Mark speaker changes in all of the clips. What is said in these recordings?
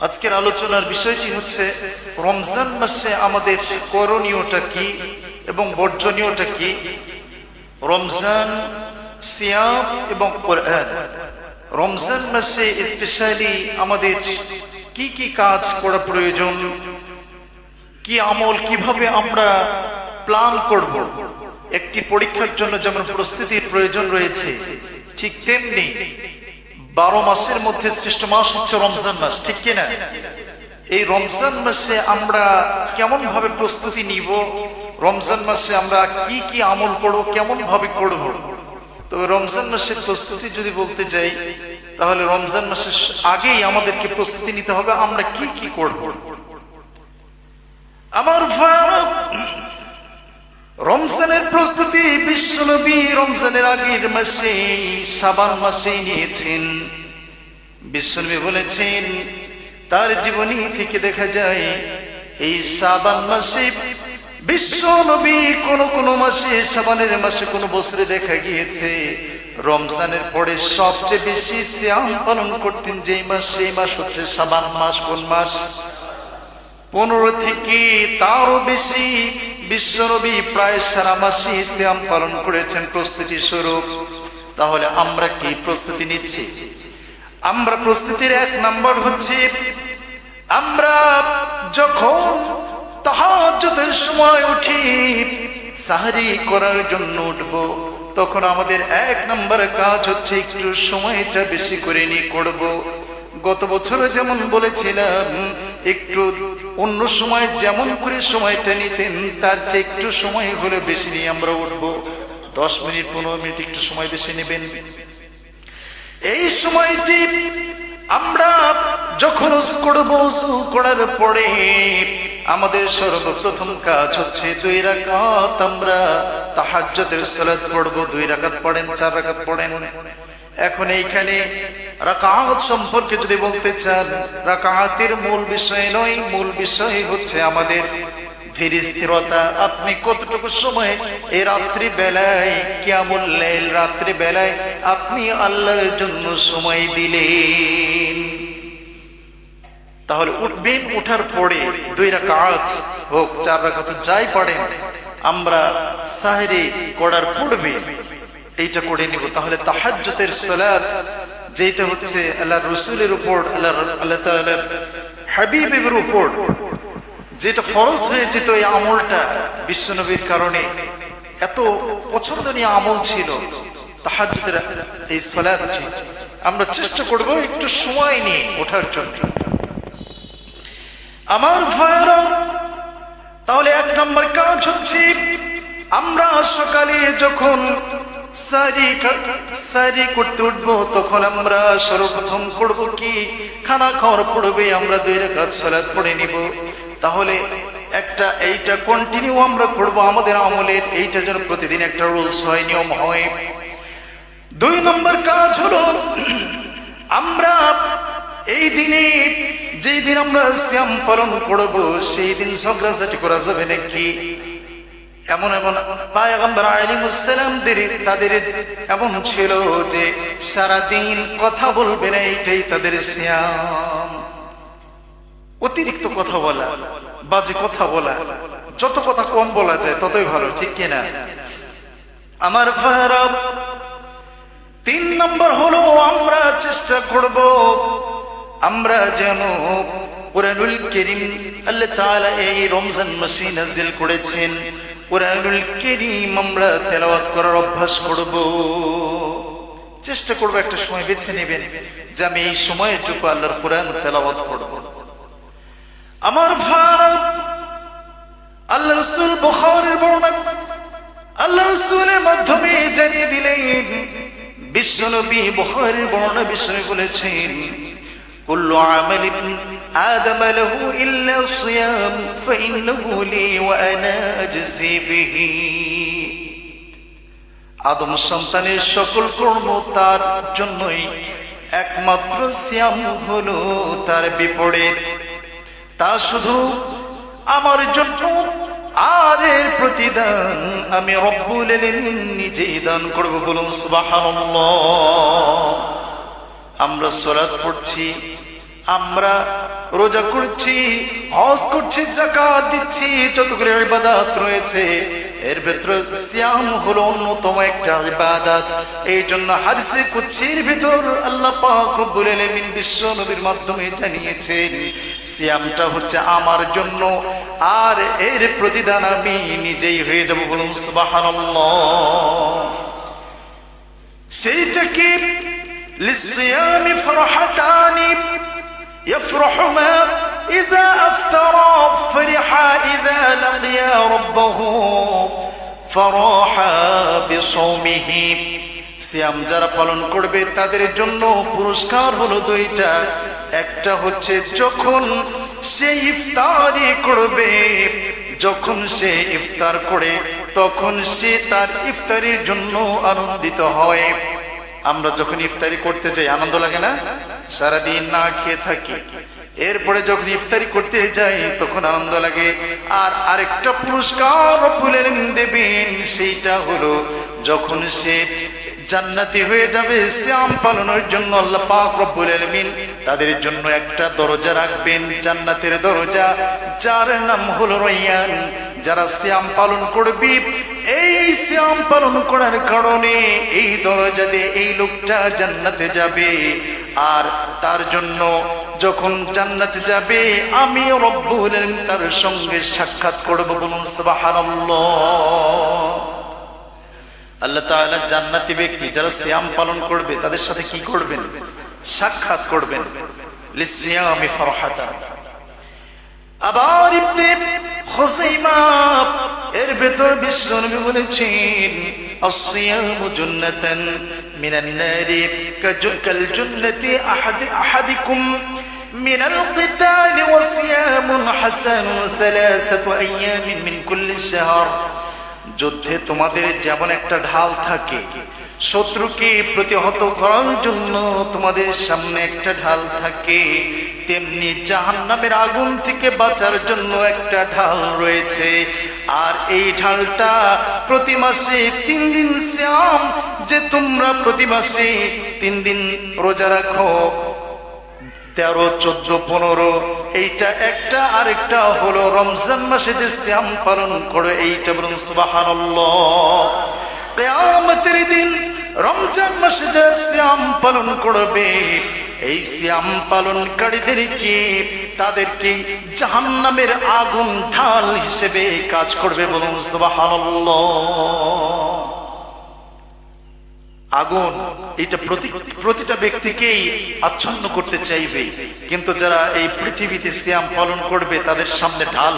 Speaker 1: আজকের আলোচনার বিষয়টি হচ্ছে রমজান মাসে আমাদের করণীয়টা কি এবং বর্জনীয়টা কি। রমজান, সিয়াম এবং কোরআন। রমজান মাসে স্পেশালি আমাদের কি কি কাজ করা প্রয়োজন, কি আমল কিভাবে আমরা প্ল্যান করব। একটি পরীক্ষার জন্য যেমন প্রস্তুতির প্রয়োজন রয়েছে, ঠিক তেমনি 12 মাসের মধ্যে শ্রেষ্ঠ মাস হচ্ছে রমজান মাস, ঠিক কিনা? এই রমজান মাসে আমরা কেমন ভাবে প্রস্তুতি নিব, রমজান মাসে আমরা কি কি আমল করব, কেমন ভাবে করব। তবে রমজান মাসের প্রস্তুতি যদি বলতে যাই, তাহলে রমজান মাসের আগেই আমাদেরকে প্রস্তুতি নিতে হবে আমরা কি কি করব। আমার রমজানের প্রস্তুতি বিশ্বনবী রমজানের আগের মাসে শাবান মাসে নিয়েছেন। বিশ্বনবী বলেছেন, তার জীবনী থেকে দেখা যায় এই শাবান মাসে বিশ্বনবী কোন মাসে, শাবানের মাসে কোন বছরে দেখা গিয়েছে রমজানের পরে সবচেয়ে বেশি সিয়াম পালন করতেন যেই মাস, সেই মাস হচ্ছে শাবান মাস। কোন মাস? 15 থেকে তারও বেশি বিশ্বনবী প্রায় সারা মাসে সিয়াম পালন করেছেন প্রস্তুতি স্বরূপ। তাহলে আমরা কি প্রস্তুতি নিচ্ছি? আমরা প্রস্তুতির 1 নাম্বার হচ্ছে, আমরা যখন তাহাজ্জুদের সময় উঠি সাহরি করার জন্য উঠব, তখন আমাদের 1 নাম্বার কাজ হচ্ছে একটু সময়টা বেশি করে নিয়ে করব। গত বছরে যেমন বলেছিলাম, একটু অন্য সময় যেমন করে সময়টা নিতেন তার চেয়ে একটু সময় হলে বেশি নিয়ে আমরা উঠবো। 10 মিনিট 15 মিনিট একটু সময় বেশি নেবেন। এই সময়টি আমরা যখন ওযু করব, ওযু করার পরে আমাদের সর্বপ্রথম কাজ হচ্ছে 2 রাকাত আমরা তাহাজ্জুদের সালাত পড়ব। 2 রাকাত পড়েন, 4 রাকাত পড়েন। এখন এইখানে রাকাত সম্পর্কে যদি বলতে চান, রাকাতের মূল বিষয় নয়, মূল বিষয় হচ্ছে আমাদের ধীর স্থিরতা। আপনি কতটুকু সময় এই রাত্রি বেলায়, কিয়ামুল লাইল রাত্রি বেলায় আপনি আল্লাহর জন্য সময় দিলেন। তাহলে উঠবেন, উঠার পরে 2 রাকাত হোক 4 রাকাত যাই পড়েন, আমরা সাহরি করার পূর্বে এইটা করে নিব। তাহলে তাহাজ্জুদের সালাত যেটা হচ্ছে আল্লাহর রাসূলের উপর, আল্লাহ তাআলার হাবিবের উপর যেটা ফরজ হয়ে যেত, এই আমলটা বিশ্বনবীর কারণে এত পছন্দনীয় আমল ছিল তাহাজ্জুদের এই সালাত। আমরা চেষ্টা করব একটু সময় নিয়ে ওঠার জন্য। আমার ভাইরা, তাহলে 1 নম্বর কাজ হচ্ছে আমরা সকালে যখন সারি করতে উঠবো, তখন আমরা সর্বপ্রথম করব কি, খানা খাওয়ার পূর্বে আমরা 2 রাকাত সালাত পড়ে নিব। তাহলে এইটা কন্টিনিউ আমরা করব আমাদের আমলের, এইটা যেন প্রতিদিন একটা রুলস হয়, নিয়ম হয়। 2 নম্বর কাজ হলো, আমরা এই দিনে, যেই দিন আমরা সিয়াম পালন করব, সেই দিন ঝগড়াঝাটি করা যাবে নাকি। এমন পয়গম্বর আলাইহিস সালাম তাদের এমন ছিল যে সারাদিন কথা বলবে না, এইটাই তাদের সিয়াম। অতিরিক্ত কথা বলা, বাজে কথা বলা, যত কথা কম বলা যায় ততই ভালো, ঠিক কিনা? আমার ভাইরা, 3 নম্বর হলো আমরা চেষ্টা করব আমরা যেন কুরআনুল কারীম আল্লাহ তাআলা এই রমজান মাসে নাযিল করেছেন, কুরআনুল কারীম আমরা তেলাওয়াত করার অভ্যাস করব। চেষ্টা করব একটা সময় বেছে নেবেন যে আমি এই সময়টুকু আল্লাহর কোরআন তেলাওয়াত করব। আমার ভাইরা, আল্লাহ রাসূল বুখারীর বর্ণনা, আল্লাহ রাসূলের মাধ্যমে জানিয়ে দিলেন, বিশ্বনবী বুখারীর বর্ণনা বিশ্বনবী বলেছেন, কুল্লু আমালি আদম লাহু ইল্লা সিয়াম ফাইন্নাহু লি ওয়া আনা আজজি বিহি। আদম সন্তানের সকল কর্ম তার জন্যই, একমাত্র সিয়াম হলো তার বিপরীত। তা শুধু আমার জন্য, আর এর প্রতিদান আমি রব্বুল আলামিন নিজেই দান করব। বলুন সুবহানাল্লাহ। আমরা সালাত পড়ছি, আমরা রোজা করছি, হজ করছি, যাকাত দিচ্ছি, যতগুলো ইবাদত রয়েছে এর ভিতরে সিয়াম হলো অন্যতম একটা ইবাদত। এই জন্য হাদিসে কুদসির ভিতর আল্লাহ পাক রব্বুল আলামিন বিশ্ব নবীর মাধ্যমে জানিয়েছেন সিয়ামটা হচ্ছে আমার জন্য, আর এর প্রতিদান আমি নিজেই হয়ে যাব। বলুন সুবহানাল্লাহ। সেইটা কি? লিসিয়ামি ফারহাতানি يفرح ما إذا أفطر فرح إذا لقي ربه فرح بصومه। সিয়াম যারা পালন করবে তাদের জন্য পুরস্কার হলো দুইটা। একটা হচ্ছে যখন সে ইফতারি করবে, যখন সে ইফতার করে তখন সে তার ইফতারির জন্য আনন্দিত হয়। আমরা যখন ইফতারি করতে যাই আনন্দ লাগে না? সারাদিন না খেয়ে থাকি, এরপরে যখন ইফতারি করতে যাই তখন আনন্দ লাগে। আর আরেকটা পুরস্কার রব্বুল আলামিন দেবেন, সেইটা হলো যখন সে জান্নাতি হয়ে যাবে। সিয়াম পালনের জন্য আল্লাহ পাক রব্বুল আলামিন তাদের জন্য একটা দরজা রাখবেন, জান্নাতের দরজা, যার নাম হলো রায়্যান। যারা সিয়াম পালন করবে, এই সিয়াম পালন করার কারণে এই দরজা দিয়ে এই লোকটা জান্নাতে যাবে। আর তার জন্য যখন জান্নাতে যাবে আমি রব্বুল আলামিন তার সঙ্গে সাক্ষাৎ করব। বলুন সুবহানাল্লাহ। আল্লাহ তাআলা জান্নাতি ব্যক্তি যারা সিয়াম পালন করবে তাদের সাথে কি করবেন? সাক্ষাৎ করবেন। লিসিয়ামি ফারহাতা। আবার ইবনে খুযাইমা এর ভেতর বিশ্ব নবী বলেছেন আসসিয়ামু জান্নাতান মিনান নারি কাল জান্নাতি আহাদিকুম মিনাল কিতাল ওয়া সিয়ামুন হাসানুন সালাসাতু আইয়ামিন মিন কুল্লি শাহর। যুদ্ধে তোমাদের যেমন একটা ঢাল থাকে, শত্রুকে প্রতিহত করার জন্য তোমাদের সামনে একটা ঢাল থাকে, তেমনি জাহান্নামের আগুন থেকে বাঁচার জন্য একটা ঢাল রয়েছে। আর এই ঢালটা প্রতি মাসে 3 দিন সিয়াম, যে তোমরা প্রতি মাসে 3 দিন রোজা রাখো, 13, 14, 15, এইটা একটা। আরেকটা হলো রমজান মাসে যে সিয়াম পালন করো, এইটা বলুন সুবহানাল্লাহ। কিয়ামতের দিন রমজান মাসে যে সিয়াম পালন করবে, এই সিয়াম পালনকারীদেরকে তাদেরকে জাহান্নামের আগুন ঢাল হিসেবে কাজ করবে। বলুন সুবহানাল্লাহ। আগুন এটা প্রতিটা ব্যক্তিকেই আচ্ছন্ন করতে চাইবে, কিন্তু যারা এই পৃথিবীতে সিয়াম পালন করবে তাদের সামনে ঢাল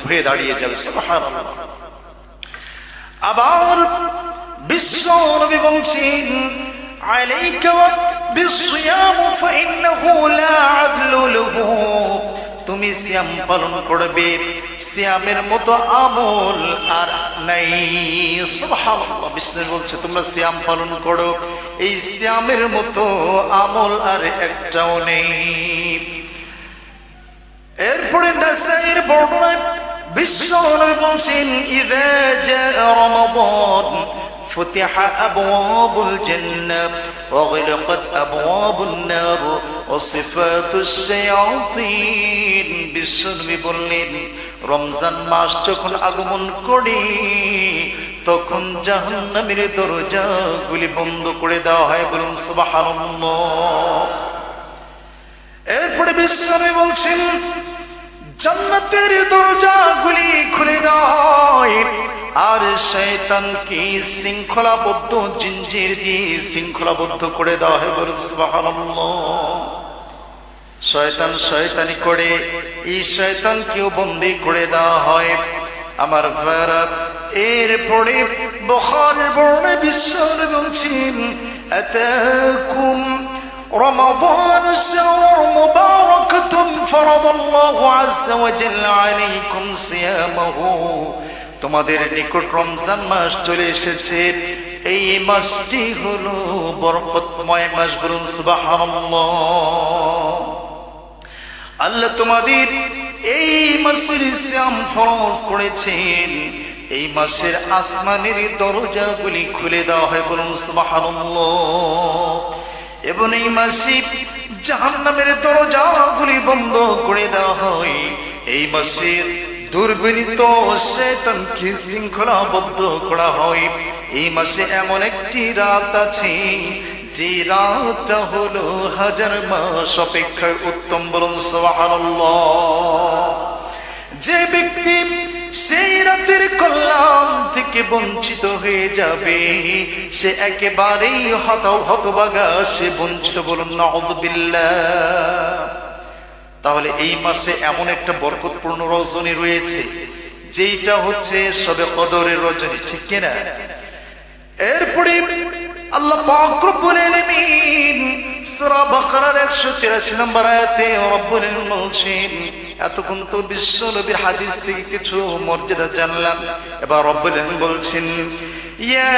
Speaker 1: হয়ে দাঁড়িয়ে যাবে। সুবহানাল্লাহ। আবার বিশ্ব নবী বলছেন আলাইকা বিসিয়াম ফাইন্নাহু লা আদলু লাহু। তুমি সিয়াম পালন করবে, সিয়ামের মতো আমল আর নাই। সুবহানাল্লাহ। বিষ্ণু বলছে তোমরা সিয়াম পালন করো, এই সিয়ামের মতো আমল আর একটাও নেই। এরপরে নাসাইর বর্ণনায় বিশ্ব নবী বলছেন ইযা জা রমাদান فتح أبواب الجنة وغلقت أبواب النار وصفات الشياطين। বিশ্ব নবী বললেন রমজান মাস যখন আগমন করে তখন জাহান্নামের দরজাগুলি বন্ধ করে দেওয়া হয়। বলুন সুবহানাল্লাহ। এরপরে বিশ্ব নবী বলছেন জান্নাতের দরজাগুলি খুলে দেওয়া হয়, আর শয়তানকে শৃঙ্খলাবদ্ধ জিঞ্জির দিয়ে শৃঙ্খলাবদ্ধ করে দেওয়া হয়। বলুন সুবহানাল্লাহ। শয়তান শয়তানি করে, এই শয়তানকেও বন্দী করে দেওয়া হয়। আমার ভাইরা, এরপরে বুখারীর বর্ণনায় বিশ্ব নবী বলছেন আতাকুম رمضان الشهر مباركة فرض الله عز وجل عليكم صيامه। তোমাদের নিকট রমজান মাস চলে এসেছে, এই মাসটি হলো বরকতময় মাস। বলুন সুবহানাল্লাহ। আল্লাহ তোমাদের এই মাসের সিয়াম ফরজ করেছেন, এই মাসের আসমানের দরজাগুলি খুলে দেওয়া হয়। বলুন সুবহানাল্লাহ। এবং এই মাসে জাহান্নামের দরজাগুলি বন্ধ করে দেওয়া হয়। এই মাসে দুর্বিনীত শয়তানকে শৃঙ্খলাবদ্ধ করা হয়। এই মাসে এমন একটি রাত আছে যে রাতটা হলো 1000 মাস অপেক্ষায় উত্তম। বলুন সুবহানাল্লাহ। যে ব্যক্তি সেই রাতের কল্যাণ থেকে বঞ্চিত হয়ে যাবে সে একেবারেই হতভাগা, সে বঞ্চিত। বলুন নাউযুবিল্লাহ। তাহলে এই মাসে এমন একটা বরকতপূর্ণ রজনী রয়েছে যেটা হচ্ছে শবে কদরের রজনী, ঠিক কিনা? এরপরে আল্লাহ পাক রব্বুল আলামিন সূরা বাকারার 183 নম্বর আয়াতে রব্বুল আলামিন বলছেন, এতক্ষণ তো বিশ্ব নবীর হাদিস থেকে কিছু মর্যাদা জানলাম, এবার রব্বুল আলামিন বলছেন, ইয়া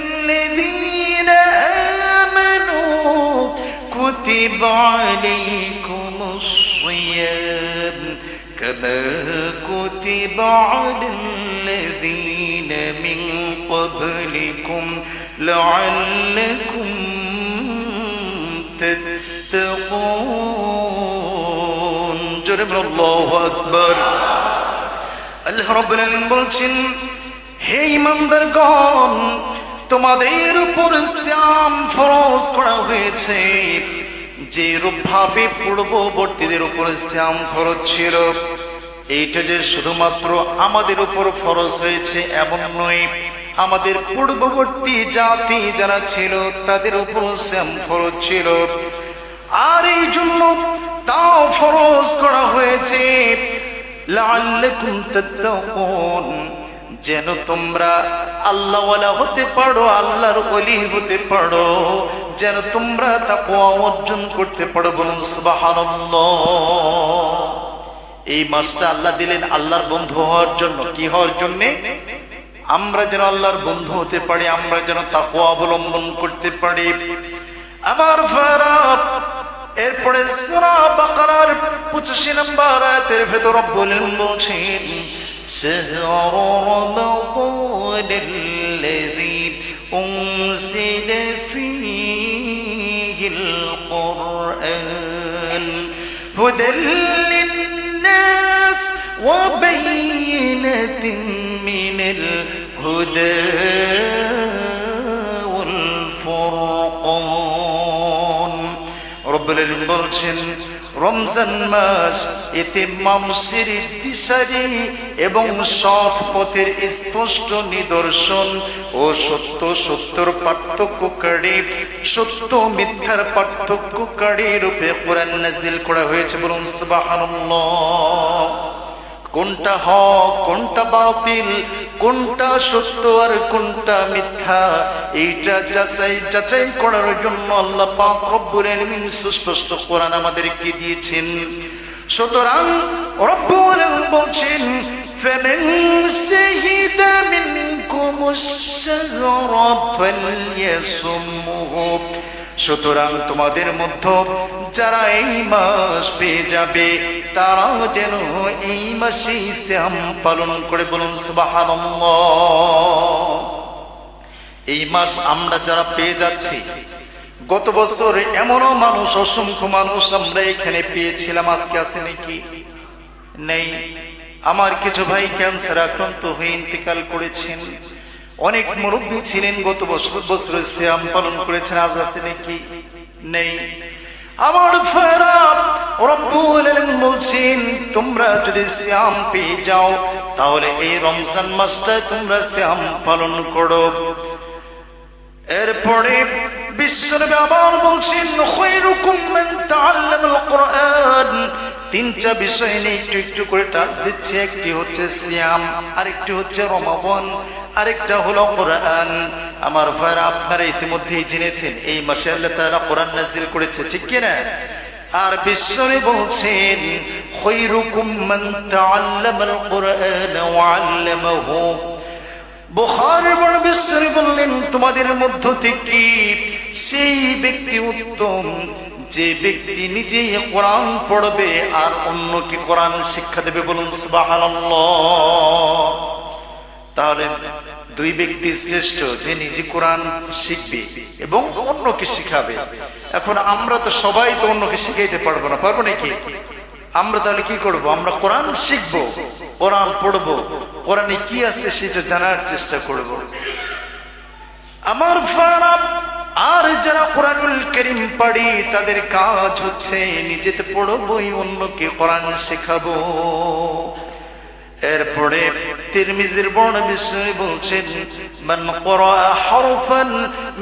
Speaker 1: আইয়ুহাল্লাযীনা আমানু কুতিবা আলাইকুমুস সিয়াম কামা কুতিবা আলাল্লাযীনা মিন ক্বাবলিকুম লাআল্লাকুম তাত্তাকুন। জোরে বলুন আল্লাহু আকবার। আল্লাহ রাব্বুল আলামিন বলছেন, হে ঈমানদারগণ, তোমাদের উপর সিয়াম ফরজ করা হয়েছে যে রূপভাবে পূর্ববর্তীদের উপর সিয়াম ফরজ ছিল। এইটা যে শুধুমাত্র আমাদের উপর ফরজ হয়েছে এমন নয়, আমাদের পূর্ববর্তী জাতি যারা ছিল তাদের উপর সিয়াম ফরজ ছিল। আর এই জন্য তাও ফরজ করা হয়েছে লাআল্লাকুম তাত্তাকুন, যেন তোমরা আল্লাহওয়ালা হতে পারো, আল্লাহর ওলি হতে পারো, যেন তোমরা তাকওয়া অর্জন করতে পারো। বলুন সুবহানাল্লাহ। এই মাসটা আল্লাহ দিলেন আল্লাহর বন্ধু হওয়ার জন্য। কি হওয়ার জন্য? আমরা যেন আল্লাহর বন্ধু হতে পারি, আমরা যেন তাকওয়া অবলম্বন করতে পারি। আমার ভাইরা, এরপরে সূরা বাকারার 85 নম্বর আয়াতের ভেতর রব্বুল আলামিন বলছেন, শাহরু রমাদানাল্লাযী উনজিলা ফীহিল কুরআন হুদাল লিন্নাস ওয়া বাইয়িনাতিন মিনাল হুদা ওয়াল ফুরকান। রব্বুল আলামিন বলছেন, রমজান মাস এতে মানুষের দিশারি এবং সৎ পথের স্পষ্ট নিদর্শন ও সত্য সত্যর পার্থক্যকারী, সত্য মিথ্যার পার্থক্যকারী রূপে কোরআন নাযিল করা হয়েছে। বলুন সুবহানাল্লাহ। কোনটা হক, কোনটা বাতিল, কোনটা সত্য আর কোনটা মিথ্যা, এইটা যাচাই করার জন্য আল্লাহ পাক রব্বুল আলামিন সুস্পষ্ট কোরআন আমাদেরকে দিয়েছেন। সুতরাং রব্বুল আলামিন বলছেন, ফামান শাহিদা মিনকুমুশ শাহরা ফালইয়াসুমহু। সুতরাং তোমাদের মধ্যে যারা এই মাস পেয়ে যাবে তারা যেন এই মাসে সিয়াম পালন করে। বলুন সুবহানাল্লাহ। এই মাস আমরা যারা পেয়ে যাচ্ছি, গত বছর এমনও মানুষ, অসংখ্য মানুষ আমরা এখানে পেয়েছিলাম, আজকে আছে নাকি? নেই। আমার কিছু ভাই ক্যান্সার আক্রান্ত হয়ে ইন্তেকাল করেছেন। অনেক মুরব্বী ছিলেন, গত বছর সিয়াম পালন করেছেন, আজ আছে নাকি? নেই। আমার ভাইরা, রব্বুল আলামিন বলছেন, তোমরা যদি সিয়াম পেয়ে যাও তাহলে এই রমজান মাসটায় তোমরা সিয়াম পালন করো। এরপরে বিশ্বনবী আবার বলছেন, খায়রুকুম মান তাআল্লামাল কুরআন। তিনটা বিষয় নিয়ে একটু একটু করে টাচ দিচ্ছে। একটি হচ্ছে সিয়াম, আরেকটি হচ্ছে রমাদান, আরেকটা হলো কোরআন। আমার ভাইরা, আপনারা ইতিমধ্যেই জেনেছেন এই মাসে আল্লাহ তাআলা কোরআন নাযিল করেছে, ঠিক কি না? আর বিশ্বনবী বলছেন, খায়রুকুম মান তাআল্লামাল কুরআন ওয়া আল্লামাহু। বুখারীর বর্ণনা বিশ্বনবী বললেন, তোমাদের মধ্য থেকে সেই ব্যক্তি উত্তম যে ব্যক্তি নিজে কোরআন পড়বে আর অন্যকে কোরআন শিক্ষা দেবে। বলুন সুবহানাল্লাহ। তাহলে দুই ব্যক্তি শ্রেষ্ঠ, যে নিজে কোরআন শিখবে এবং অন্যকে শিখাবে। এখন আমরা তো সবাই তো অন্যকে শিখাইতে পারবো না, পারবো নাকি? আমরা তাহলে কি করব? আমরা কোরআন শিখবো, কোরআন পড়বো, কোরআনে কি আছে সেটা জানার চেষ্টা করব। আমার ফারাব, আর যারা কোরআনুল কারীম পড়ে তাদের কাজ হচ্ছে নিজেতে পড়বই, অন্যকে কোরআন শেখাবো। এরপরে তিরমিজির বর্ণনা বলছেন, মান ক্বারা হারফান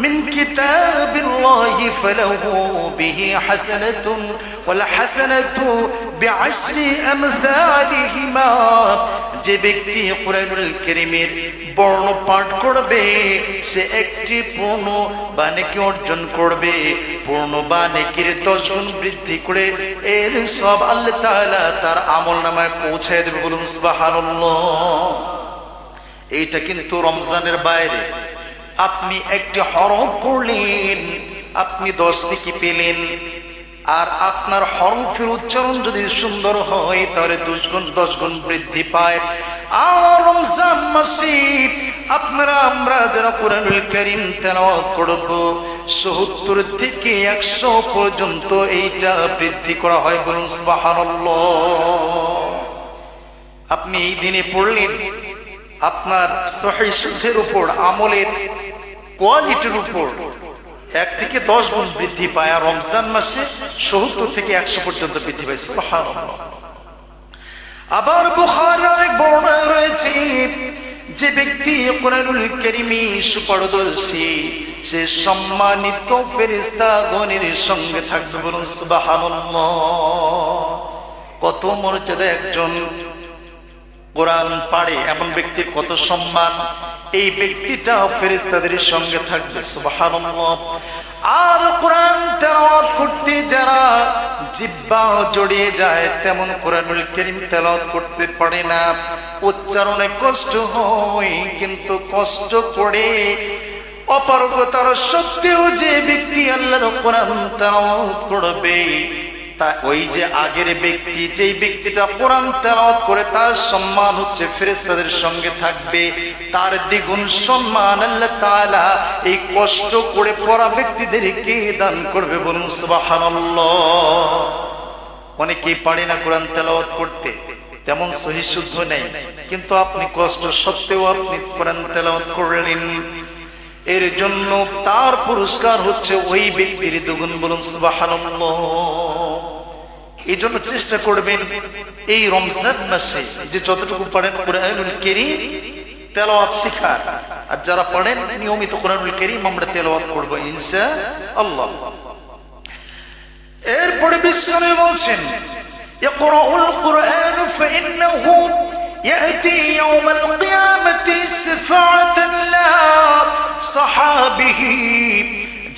Speaker 1: মিন কিতাবিল্লাহি ফালাহু বিহি হাসানাতুন ওয়াল হাসানাতু বিআশরি আমসালিহিমা। যে ব্যক্তি কোরআনুল কারীমের বর্ণ পাঠ করবে সে একটি পূর্ণ বা নেকি অর্জন করবে, পূর্ণ বা নেকির 10 গুণ বৃদ্ধি করে এর সব আল্লাহ তাআলা তার আমলনামায় পৌঁছায় দেবে। বলুন সুবহানাল্লাহ। এইটা কিন্তু রমজানের বাইরে। আপনি একটি হরফ পড়লেন, আপনি 10 নেকি পেলেন। আর আপনার হরফের উচ্চারণ যদি সুন্দর হয় তাহলে 10 গুণ বৃদ্ধি পায়। আর রমজান মাসে আমরা যারা কোরআনুল কারীম তেলাওয়াত করব ৭০ থেকে ১০০ পর্যন্ত এইটা বৃদ্ধি করা হয়। বলুন সুবহানাল্লাহ। আপনি এই দিনে পড়লেন, আপনার সহিহ শুদ্ধের উপর, আমলের কোয়ালিটির উপর 1 থেকে 10 গুণ বৃদ্ধি পায়। আর রমজান মাসে ৭০ থেকে ১০০ পর্যন্ত বৃদ্ধি পায়। সুবহানাল্লাহ। আবার বুখারীর অনেক বর্ণনা রয়েছে, যে ব্যক্তি কোরআনুল কারীমে সুপারদর্শী সে সম্মানিত ফেরেশতাগণের সঙ্গে থাকবে। বলুন সুবহানাল্লাহ। কত মর্যাদা! একজন কোরআন পড়ে এমন ব্যক্তির কত সম্মান! এই ব্যক্তিটা ফেরেশতাদের সঙ্গে থাকবে। সুবহানাল্লাহ। আর কোরআন তেলাওয়াত করতে যারা জিহ্বা জড়িয়ে যায় তেমন কোরআনুল কারীম তেলাওয়াত করতে পারে না, উচ্চারণে কষ্ট হয়। কিন্তু কষ্ট করে অপারগতার সত্ত্বেও যে ব্যক্তি আল্লাহর কোরআন তেলাওয়াত করবে, তা ওই যে আগের ব্যক্তি, যেই ব্যক্তিটা কোরআন তেলাওয়াত করে তার সম্মান হচ্ছে ফেরেশতাদের সঙ্গে থাকবে, তার দ্বিগুণ সম্মান আল্লাহ তাআলা এই কষ্ট করে পড়া ব্যক্তিদেরকে দান করবে। বলুন সুবহানাল্লাহ। অনেকেই পারে না কোরআন তেলাওয়াত করতে, তেমন সহিহ শুদ্ধ নেই, কিন্তু আপনি কষ্ট সত্ত্বেও আপনি কোরআন তেলাওয়াত করলেন, এর জন্য তার পুরস্কার হচ্ছে ওই ব্যক্তির দ্বিগুণ। বলুন সুবহানাল্লাহ। এই জন্য চেষ্টা করবেন এই রমজান মাসে যে যতটুকু পারেন কোরআনুল কারীম তেলাওয়াত শিখার। আর যারা পড়েন নিয়মিত কোরআনুল কারীম আমরা তেলাওয়াত করব ইনশাআল্লাহ। এরপরে বিশ্বনবী বলছেন, ইকরাউল কুরআন ফাইন্নাহু ইয়াতি ইয়াউমাল কিয়ামাতি শাফাআতান লা সাহাবিহি।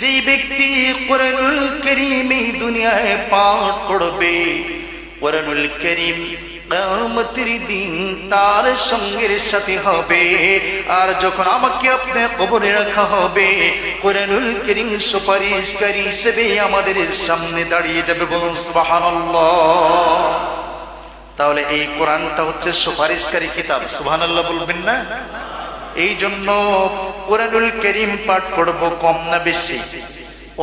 Speaker 1: যে ব্যক্তি কোরআনুল কারীম এই দুনিয়ায় পাঠ করবে, কোরআনুল কারীম কিয়ামতের দিন তার সঙ্গের সাথে হবে। আর যখন আমাকে আপনি কবরে রাখা হবে, কোরআনুল কারীম সুপারিশকারী হিসেবে আমাদের সামনে দাঁড়িয়ে যাবে। বলুন সুবহানাল্লাহ। তাহলে এই কোরআনটা হচ্ছে সুপারিশকারী কিতাব। সুবহানাল্লাহ বলবেন না? এই জন্য কোরআনুল কারীম পাঠ করব কম না বেশি?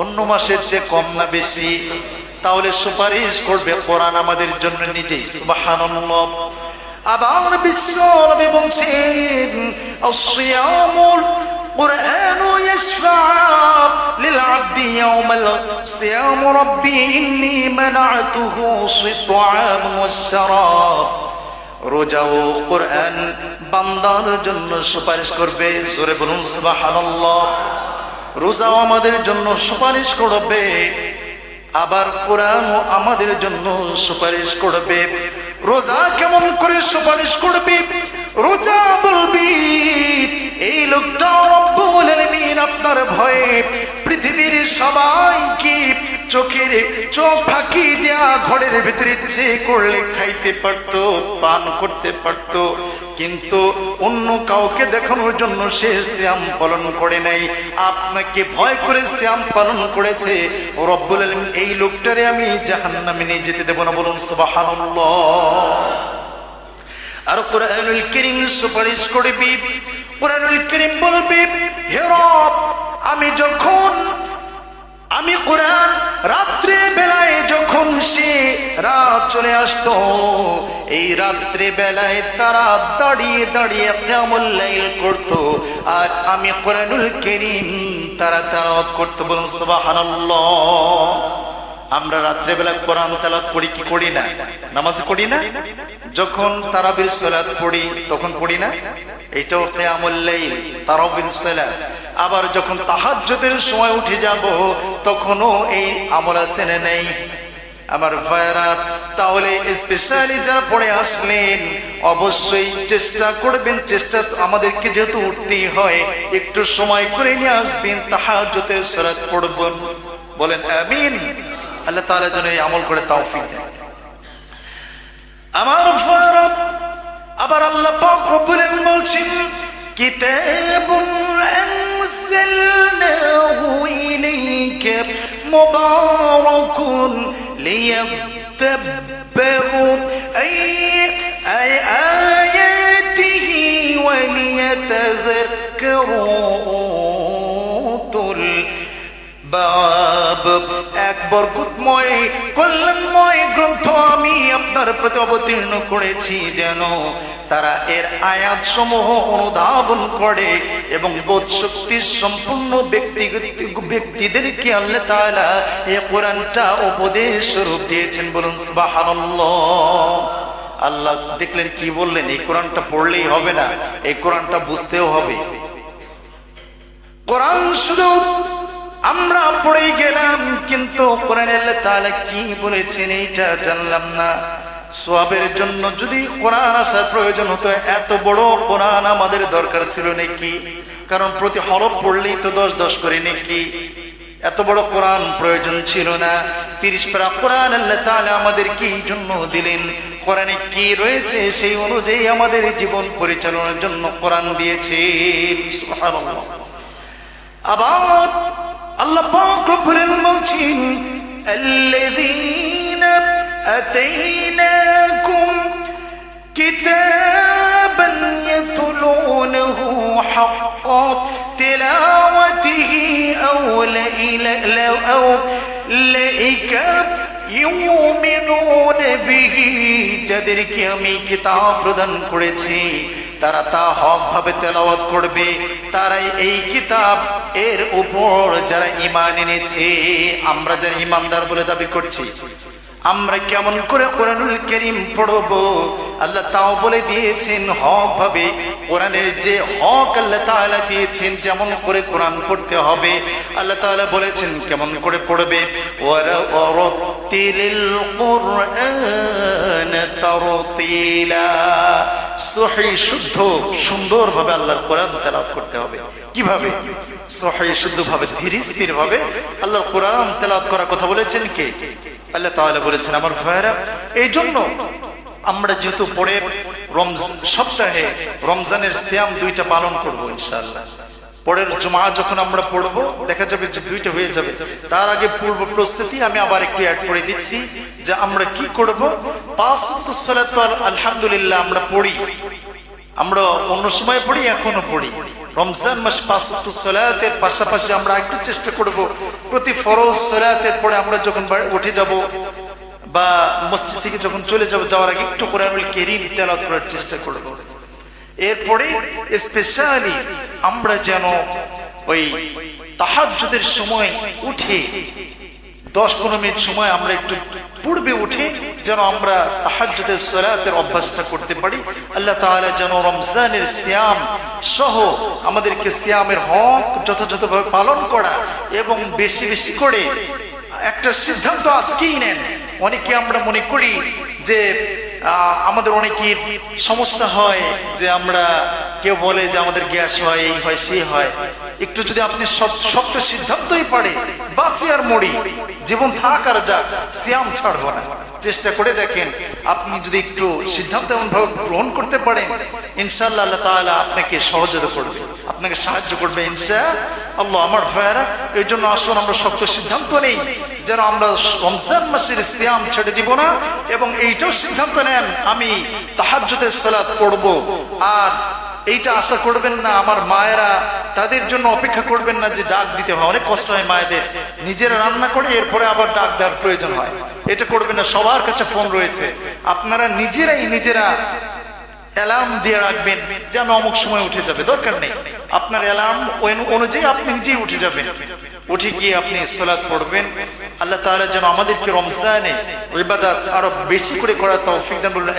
Speaker 1: অন্য মাসের চেয়ে কম না বেশি? তাহলে সুপারিশ করবে কোরআন আমাদের জন্য নিজেই। সুবহানাল্লাহ। আবার বিশ্বনবী বলছেন, আস-সিয়ামুল কুরআনু ইয়াশফা'ু লিল 'আবদি ইয়াওমাল সিয়াম রাব্বি ইন্নী মানা'তুহু সিত'আম ওয়াস-শারাব। রোজা ও কোরআন বান্দার জন্য সুপারিশ করবে। জোরে বলুন সুবহানাল্লাহ। রোজাও আমাদের জন্য সুপারিশ করবে, আবার কোরআনও আমাদের জন্য সুপারিশ করবে। রোজা কেমন করে সুপারিশ করবে? রোজা বলবি, এই লোকটা রব্বুল আলামিন আপনার ভয়ে পৃথিবীর সবাইকে চোখ ফাঁকি দেয়া ঘরের ভিতরে ইচ্ছে করলে খাইতে পারত, পান করতে পারত, কিন্তু অন্য কাউকে দেখানোর জন্য সে সিয়াম পালন করে নাই। আপনাকে ভয় করে সিয়াম পালন করেছে। রব্বুল আলামিন এই লোকটারে আমি জাহান্নামে নিয়ে যেতে দেব না। বলুন সুবহানাল্লাহ। আর কোরআনুল কারীম সুপারিশ করবি কুরআনুল কারীম বলবে, হে রব, আমি কোরআন রাত্রে বেলায় যখন সে রাত চলে আসতো, এই রাত্রে বেলায় তারা দাঁড়িয়ে দাঁড়িয়ে কিয়ামুল লাইল করত, আর আমি কোরআনুল কারীম তারা তেলাওয়াত করত। বলুন সুবহানাল্লাহ। আমরা রাত্রে বেলা কোরআন তেলাওয়াত করি কি করি না? নামাজ করি না? যখন তারাবির সালাত পড়ি তখন পড়ি না? এইটাও কিয়ামুল লাইল, তারাবির সালাত। আবার যখন তাহাজ্জুদের সময় উঠে যাব তখনও এই আমল আছে না নেই? আমার ভাইরা, তাহলে স্পেশালি যারা পড়ে আসলেন অবশ্যই চেষ্টা করবেন, চেষ্টা আমাদেরকে যেহেতু উঠতেই হয়, একটু সময় করে নিয়ে আসবেন, তাহাজ্জুদের সালাত পড়বেন। বলেন আমিন। আল্লাহ তাআলা যেন এই আমল করে তৌফিক দেন। আমার ভাইরা, আবার আল্লাহ পাক রব্বুল আলামিন বলছেন, কিতাবুন আনজালনাহু ইলাইকা মুবারাকুন লিয়াদাব্বারু আয়াতিহি ওয়া লিয়াতাযাক্কারু উলুল বাব। এক বরকতময় কল্যাণময় গ্রন্থ আমি আপনার প্রতি অবতীর্ণ করেছি, যেন তারা এর আয়াত সমূহ অনুধাবন করে এবং বোধ শক্তি সম্পূর্ণ ব্যক্তিদেরকে আল্লাহ তাআলা এই কোরআনটা উপদেশ স্বরূপ দিয়েছেন। বলুন সুবহানাল্লাহ। আল্লাহ দেখলেন কি বললেন, এই কোরআনটা পড়লেই হবে না, এই কোরআনটা বুঝতেও হবে। কোরআন শুধু আমরা পড়ে গেলাম, কিন্তু কোরআনে আল্লাহ তাআলা কি বলেছেন এইটা জানলাম না। সওয়াবের জন্য যদি কোরআন আসার প্রয়োজন হতো, এত বড় কোরআন আমাদের দরকার ছিল নাকি? কারণ প্রতি হরফ পড়লেই তো 10 করে নাকি? এত বড় কোরআন প্রয়োজন ছিল না। 30 পারা কোরআন আল্লাহ তাআলা আমাদেরকে এই জন্য দিলেন। কোরআনে কি রয়েছে সেই অনুযায়ী আমাদের জীবন পরিচালনার জন্য কোরআন দিয়েছেন। সুবহানাল্লাহ। আবার আল্লাহ পাক রব্বুল আলামিন বলছেন, আল্লাযীনা আতাইনাকুম কিতাবান ইয়াতলুনাহু হাক্কা তিলাওয়াতিহি আউলাইকা ইউমিনুনা বিহি। যাদেরকে আমি কিতাব প্রদান করেছি তারা তা হক ভাবে তেলাওয়াত করবে, তারাই এই কিতাব এর উপর যারা ঈমান এনেছে। আমরা যারা ঈমানদার বলে দাবি করছি, আমরা কেমন করে কোরআনুল কারীম পড়বো? আল্লাহ তাও বলে দিয়েছেন হক ভাবে। কোরআনের যে হক আল্লাহ তাআলা দিয়েছেন, যেমন করে কোরআন পড়তে হবে আল্লাহ তাআলা বলেছেন কেমন করে পড়বে। ওয়ারাতিলিল কুরআন তারতিলা। সহিহ শুদ্ধ সুন্দর ভাবে আল্লাহর কোরআন তেলাওয়াত করতে হবে। কিভাবে? সহিহ শুদ্ধ ভাবে, ধীরে স্থির ভাবে আল্লাহর কোরআন তেলাওয়াত করার কথা বলেছেন কে? আল্লাহ তাআলা বলেছেন। আমার ভাইরা, এই জন্য আমরা যেহেতু পরে সপ্তাহে রমজানের সিয়াম 2টা পালন করবো ইনশাআল্লাহ। পরের জুমা যখন আমরা পড়বো দেখা যাবে যে 2টা হয়ে যাবে। তার আগে পূর্ব প্রস্তুতি আমি আবার একটু অ্যাড করে দিচ্ছি যে আমরা কি করব। 5 ওয়াক্ত সালাত আলহামদুলিল্লাহ আমরা পড়ি, আমরা অন্য সময় পড়ি, এখনো পড়ি। রমজান মাস 5 ওয়াক্ত সালাতের পাশাপাশি আমরা একটু চেষ্টা করব প্রতি ফরজ সালাতের পরে আমরা যখন উঠে যাব বা মসজিদ থেকে যখন চলে যাব, যাওয়ার আগে একটু কোরআনুল কারীম তেলাওয়াত করার চেষ্টা করব। এরপরে স্পেশালি আমরা যেন ওই তাহাজ্জুদের সময় উঠে 10-15 মিনিট সময় আমরা একটু পূর্বে উঠে যেন আমরা তাহাজ্জুদের সালাতের অভ্যাসটা করতে পারি। আল্লাহ তাআলা যেন রমজানের সিয়াম সহ আমাদেরকে সিয়ামের হক যথাযথভাবে পালন করা এবং বেশি বেশি করে একটা সিদ্ধান্ত আজকেই নেন। অনেকে আমরা মনে করি যে আমাদের অনেকের সমস্যা হয় যে আমরা কেউ বলে যে আমাদের গ্যাস হয়, এই হয়, সেই হয়। একটু যদি আপনি শক্ত সিদ্ধান্তই পারে বাঁচি আর মরি, জীবন থাক আর যাক, সিয়াম ছাড়বো না, চেষ্টা করে দেখেন। আপনি যদি একটু সিদ্ধান্ত এমনভাবে গ্রহণ করতে পারেন, ইনশাআল্লাহ আল্লাহ তাআলা আপনাকে সহযোগিতা করবে, আপনাকে সাহায্য করবে ইনশাআল্লাহ। আমার ভাইরা, এই জন্য আসুন আমরা শক্ত সিদ্ধান্ত নেই যেন আমরা রমজান মাসের সিয়াম ছেড়ে দিব না, এবং এইটাও সিদ্ধান্ত নেন আমি তাহাজ্জুদের সালাত পড়ব। আর এইটা আশা করবেন না। আমার মায়েরা তাদের জন্য অপেক্ষা করবেন না যে ডাক দিতে হয়, অনেক কষ্ট হয় মায়েদের, নিজেরা রান্না করে এরপরে আবার ডাক দেওয়ার প্রয়োজন হয়, এটা করবেন না। সবার কাছে ফোন রয়েছে, আপনারা নিজেরা অ্যালার্ম দিয়ে রাখবেন যে আমি অমুক সময় উঠে যাবে, দরকার নেই, আপনার অ্যালার্ম অনুযায়ী আপনি নিজেই উঠে যাবেন, উঠে গিয়ে আপনি সালাত পড়বেন। আল্লাহ তাআলা যেন আমাদেরকে রমজানে ইবাদত আরো বেশি করে করার তৌফিক দান বলুন।